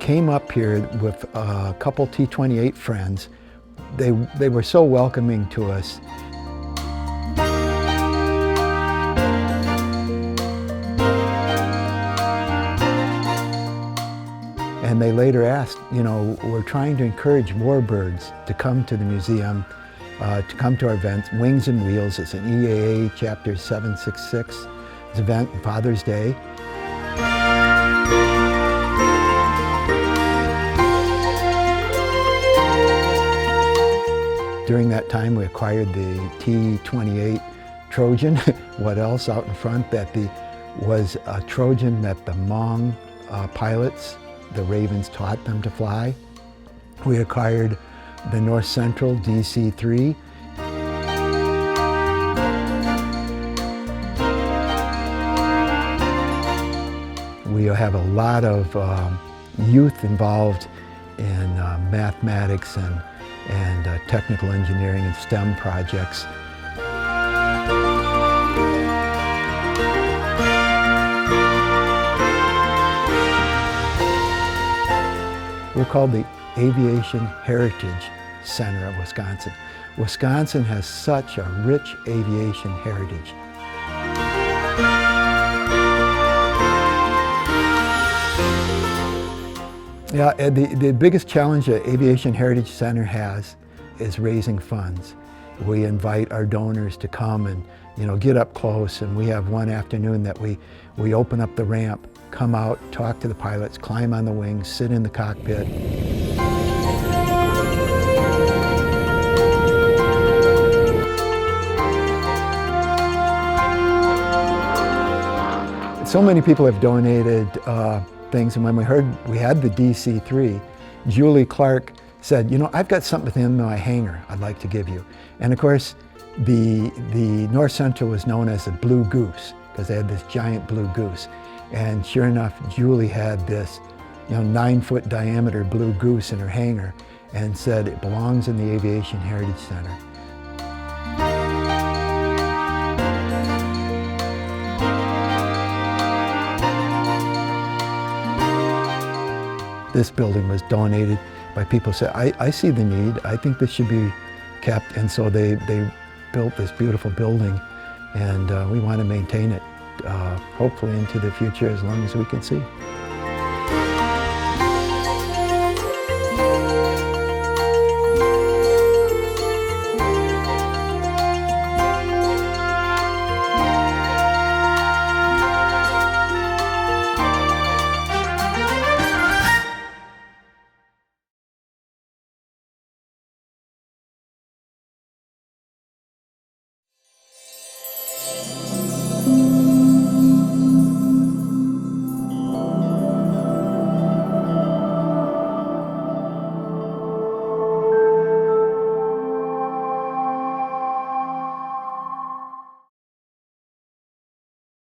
came up here with a couple T-28 friends. They were so welcoming to us. And they later asked, you know, we're trying to encourage warbirds to come to the museum, to come to our events. Wings and Wheels is an EAA Chapter 766 event on Father's Day. During that time, we acquired the T-28 Trojan. What else out in front? That was a Trojan that the Hmong pilots, the Ravens, taught them to fly. We acquired the North Central DC-3. We have a lot of youth involved in mathematics and technical engineering and STEM projects. We're called the Aviation Heritage Center of Wisconsin. Wisconsin has such a rich aviation heritage. Yeah, the biggest challenge the Aviation Heritage Center has is raising funds. We invite our donors to come and, you know, get up close, and we have one afternoon that we open up the ramp, come out, talk to the pilots, climb on the wings, sit in the cockpit. So many people have donated things, and when we heard we had the DC-3, Julie Clark said, you know, I've got something in my hangar I'd like to give you. And of course, the North Central was known as the Blue Goose, because they had this giant blue goose. And sure enough, Julie had this, you know, 9-foot diameter blue goose in her hangar and said it belongs in the Aviation Heritage Center. This building was donated by people who said, I see the need, I think this should be kept, and so they built this beautiful building, and we want to maintain it, hopefully into the future as long as we can see.